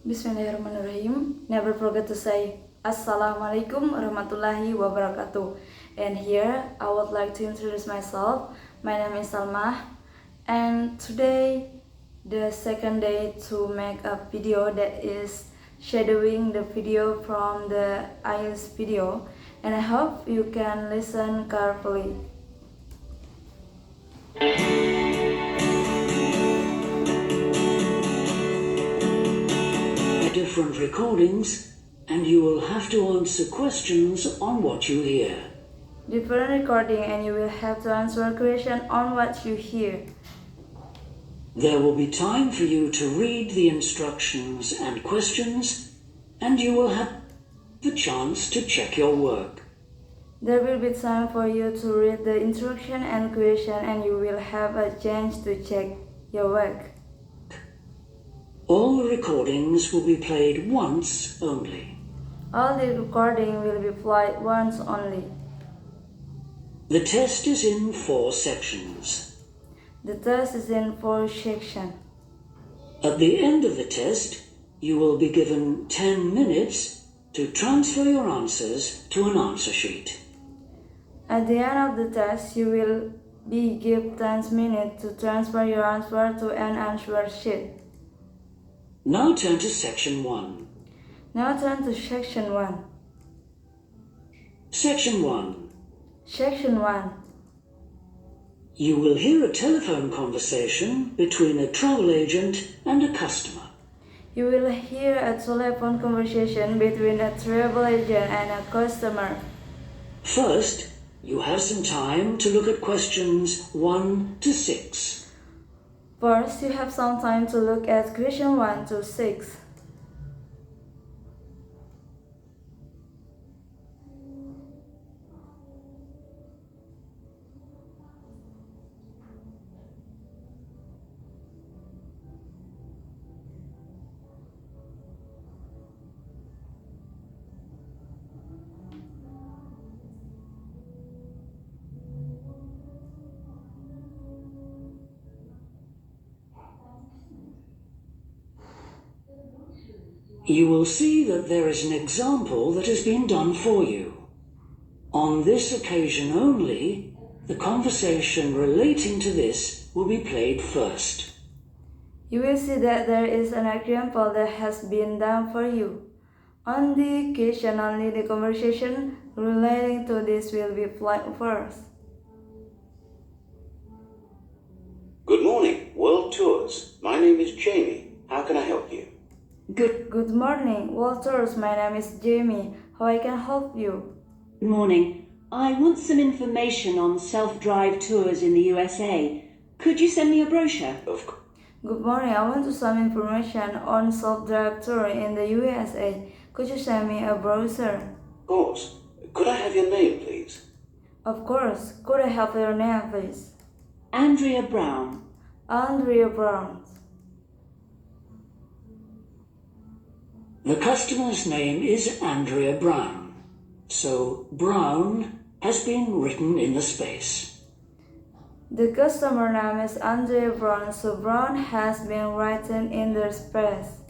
Bismillahirrahmanirrahim. Never forget to say Assalamualaikum warahmatullahi wabarakatuh. And here I would like to introduce myself. My name is Salma, and today the second day to make a video that is shadowing the video from the IELTS video, and I hope you can listen carefully. Different recordings, and you will have to answer questions on what you hear. Different recording, and you will have to answer a question on what you hear. There will be time for you to read the instructions and questions, and you will have the chance to check your work. There will be time for you to read the instruction and question, and you will have a chance to check your work. All the recordings will be played once only. All the recording will be played once only. The test is in 4 sections. The test is in 4 sections. At the end of the test, you will be given 10 minutes to transfer your answers to an answer sheet. At the end of the test, you will be given 10 minutes to transfer your answer to an answer sheet. Now turn to section 1. Now turn to section 1. Section 1. Section 1. You will hear a telephone conversation between a travel agent and a customer. You will hear a telephone conversation between a travel agent and a customer. First, you have some time to look at questions 1 to 6. First, you have some time to look at question 1 to 6. You will see that there is an example that has been done for you. On this occasion only, the conversation relating to this will be played first. You will see that there is an example that has been done for you. On the occasion only, the conversation relating to this will be played first. Good morning, World Tours. My name is Jamie. How can I help you? Good morning, World Tours. My name is Jamie. How I can help you? Good morning. I want some information on self-drive tours in the USA. Could you send me a brochure? Of course. Good morning. I want some information on self-drive tour in the USA. Could you send me a brochure? Of course. Could I have your name, please? Of course. Could I have your name, please? Andrea Brown. Andrea Brown. The customer's name is Andrea Brown, so Brown has been written in the space. The customer name is Andrea Brown, so Brown has been written in the space.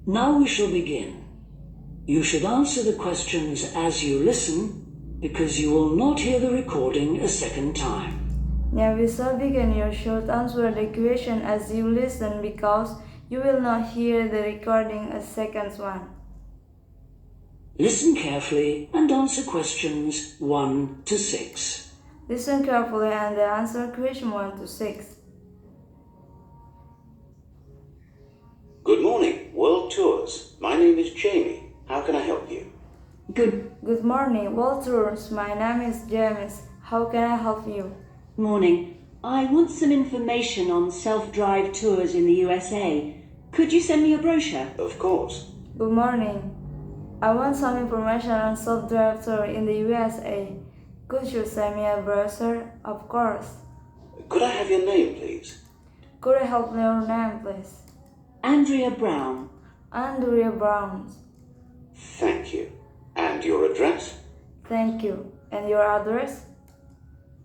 Now we shall begin. You should answer the questions as you listen, because you will not hear the recording a second time. Now we shall begin. You should answer the question as you listen, because you will not hear the recording a second one. Listen carefully and answer questions 1 to 6. Listen carefully and answer question 1 to 6. Good morning, World Tours. My name is Jamie. How can I help you? Good morning, World Tours. My name is James. How can I help you? Morning. I want some information on self-drive tours in the USA. Could you send me a brochure? Of course. Good morning. I want some information on self-drive tour in the USA. Could you send me a brochure? Of course. Could I have your name, please? Could I have your name, please? Andrea Brown. Andrea Brown. Thank you. And your address? Thank you. And your address?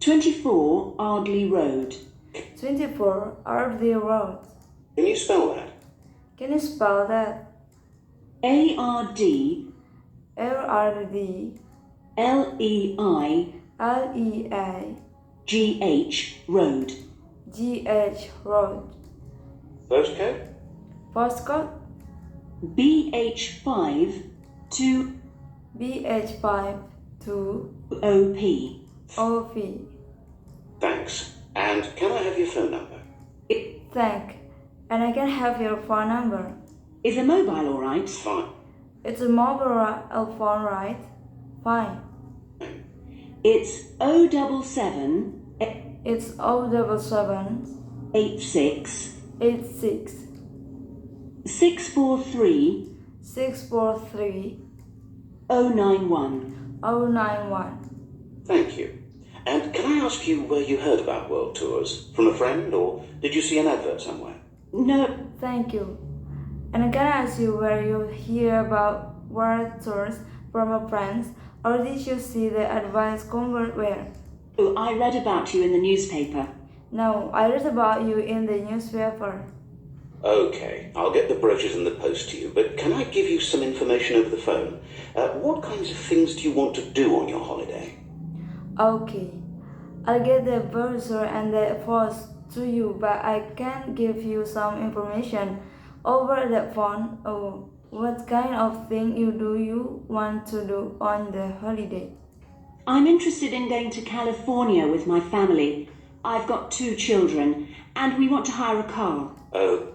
24 Ardley Road. 24 Ardley Road. Can you spell that? Can you spell that? A-R-D L-R-D L-E-I L-E-A G-H Road. G-H Road. Postcode? Postcode? BH5 to BH5 to OP. OP. Thanks. And can I have your phone number? Thank. And I can have your phone number. Is a mobile all right? Fine. It's a mobile phone, right? Fine. It's 077 It's 077 86 86 643 643 091. 091. Thank you. And can I ask you where you heard about World Tours? From a friend, or did you see an advert somewhere? No, Thank you. And can I ask you where you hear about World Tours from a friend, or did you see the advice convert where? oh, I read about you in the newspaper. No, I read about you in the newspaper. Okay, I'll get the brochures in the post to you, but can I give you some information over the phone? What kinds of things do you want to do on your holiday? Okay, I'll get the brochure and the post to you, but I can give you some information over the phone. Oh, what kind of thing you want to do on the holiday? I'm interested in going to California with my family. I've got 2 children and we want to hire a car. Oh,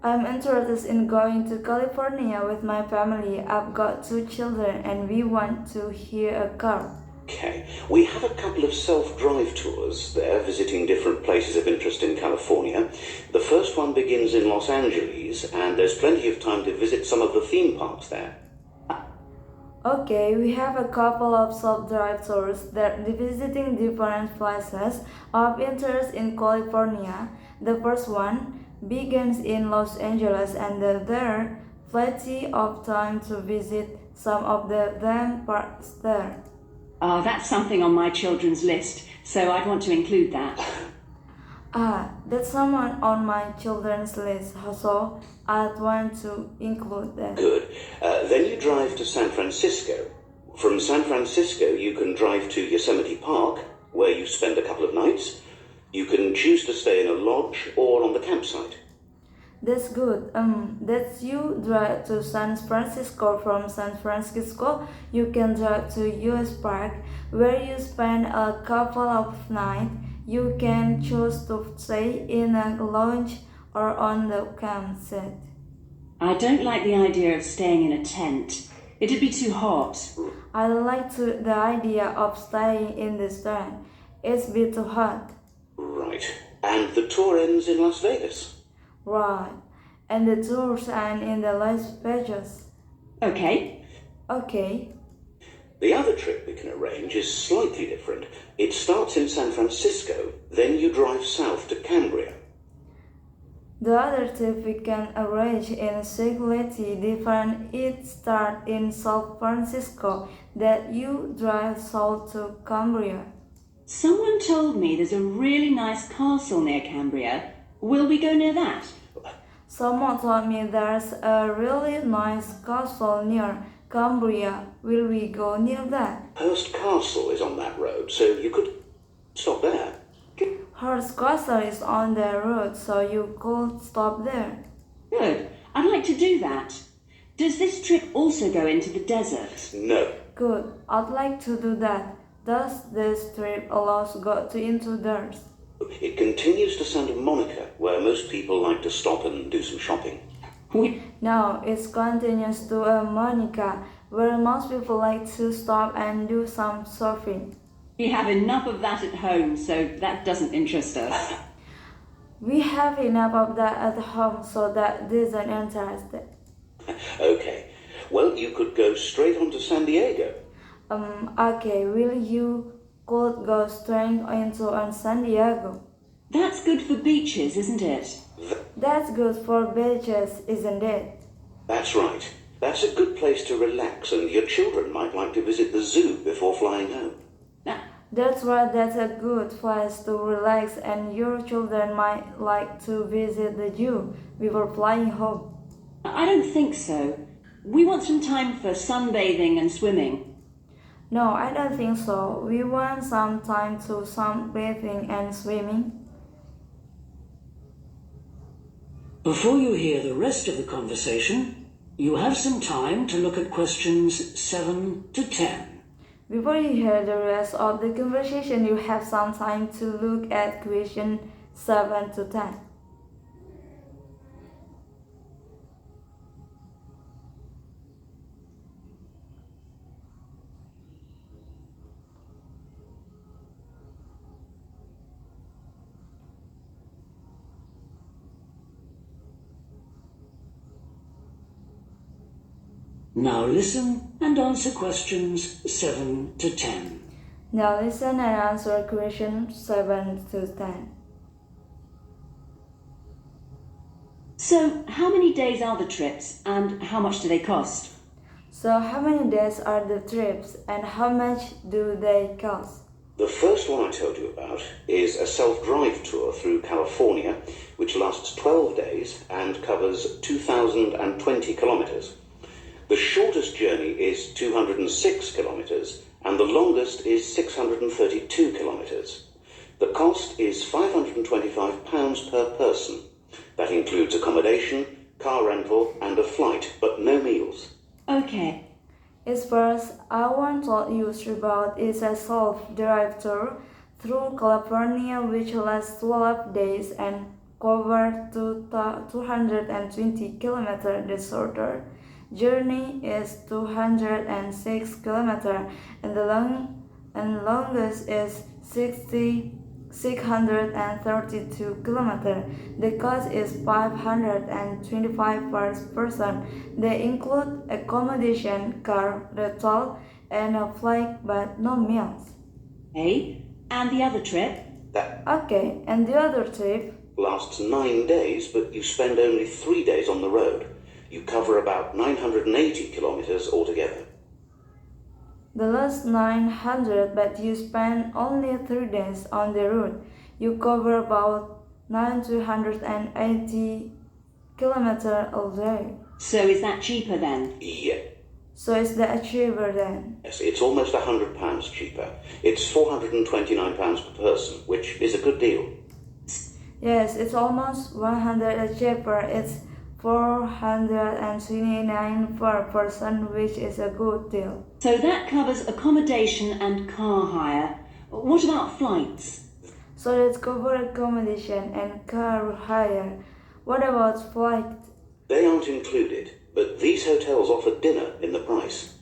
I'm interested in going to California with my family. I've got 2 children and we want to hire a car. okay. We have a couple of self-drive tours there, visiting different places of interest in California. The first one begins in Los Angeles, and there's plenty of time to visit some of the theme parks there. Okay, we have a couple of self-drive tours that visiting different places of interest in California. The first one begins in Los Angeles, and there are plenty of time to visit some of the theme parks there. That's something on my children's list, so I'd want to include that. That's someone on my children's list, so I'd want to include that. Good. Then you drive to San Francisco. From San Francisco, you can drive to Yosemite Park, where you spend a couple of nights. You can choose to stay in a lodge or on the campsite. That's good. That's you drive to San Francisco. From San Francisco, you can drive to US Park, where you spend a couple of nights. You can choose to stay in a lodge or on the campsite. I don't like the idea of staying in a tent. It'd be too hot. I like the idea of staying in the tent. It's a bit too hot. Right. And the tour ends in Las Vegas. Right. And the tours end in the Las Vegas. Okay. Okay. The other trip we can arrange is slightly different. It starts in San Francisco, then you drive south to Cambria. The other trip we can arrange in slightly different. It starts in San Francisco, that you drive south to Cambria. Someone told me there's a really nice castle near Cambria. Will we go near that? Someone told me there's a really nice castle near Cambria. Will we go near that? Hurst Castle is on that road, so you could stop there. Hurst Castle is on the road, so you could stop there. Good. I'd like to do that. Does this trip also go into the desert? No. Good. I'd like to do that. Does this trip allow us to go into theirs? It continues to Santa Monica, where most people like to stop and do some shopping. No, it continues to Monica, where most people like to stop and do some surfing. We have enough of that at home, so that doesn't interest us. We have enough of that at home, so that doesn't interest us. Okay. Well, you could go straight on to San Diego. Okay, you could go straight into San Diego. That's good for beaches, isn't it? That's good for beaches, isn't it? That's right. That's a good place to relax, and your children might like to visit the zoo before flying home. That's right, that's a good place to relax, and your children might like to visit the zoo before flying home. I don't think so. We want some time for sunbathing and swimming. No, I don't think so. We want some time to sunbathing and swimming. Before you hear the rest of the conversation, you have some time to look at questions 7 to 10. Before you hear the rest of the conversation, you have some time to look at question 7 to 10. Now listen and answer questions 7 to 10. Now listen and answer question 7 to 10. So, how many days are the trips and how much do they cost? So how many days are the trips and how much do they cost? The first one I told you about is a self-drive tour through California, which lasts 12 days and covers 2,020 kilometers. The shortest journey is 206 kilometers and the longest is 632 kilometers. The cost is £525 per person. That includes accommodation, car rental and a flight, but no meals. Okay. Its first I want to use about is a self-drive tour through California which lasts 12 days and covers 220 kilometers. The shorter journey is 206 kilometers and the longest is 632 kilometers. The cost is $525 per person. They include accommodation, car rental, and a flight, but no meals. Okay. And the other trip? That Okay, and the other trip? lasts 9 days, but you spend only 3 days on the road. You cover about 980 kilometers altogether. The last 900, but you spend only 3 days on the road. You cover about 980 kilometers a day. So is that cheaper then? Yeah. So is that cheaper then? Yes, it's almost £100 cheaper. It's £429 per person, which is a good deal. Yes, it's almost 100 cheaper. It's 429 per person, which is a good deal. So that covers accommodation and car hire. What about flights? So let's cover accommodation and car hire. What about flight? They aren't included, but these hotels offer dinner in the price.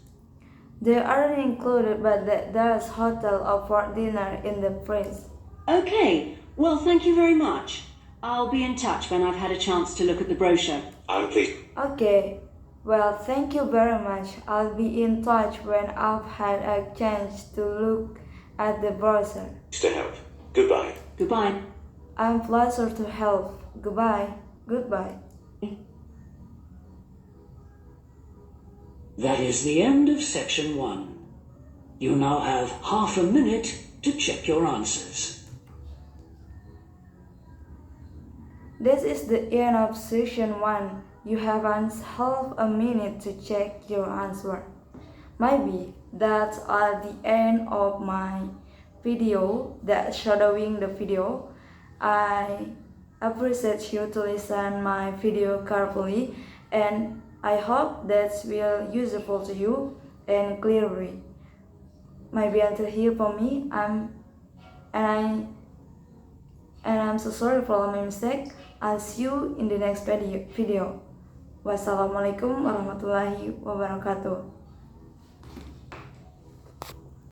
They aren't included, but there's hotel offer dinner in the price. Okay. Well, thank you very much. I'll be in touch when I've had a chance to look at the brochure. I'm pleased. Okay. Well, thank you very much. I'll be in touch when I've had a chance to look at the browser. To help. Goodbye. Goodbye. I'm pleasure to help. Goodbye. Goodbye. That is the end of section 1. You now have half a minute to check your answers. This is the end of section 1. You have half a minute to check your answer. Maybe that's at the end of my video, that shadowing the video. I appreciate you to listen my video carefully, and I hope that will useful to you and clearly. Maybe until here for me, I'm so sorry for my mistake. I'll see you in the next video. Wassalamualaikum warahmatullahi wabarakatuh.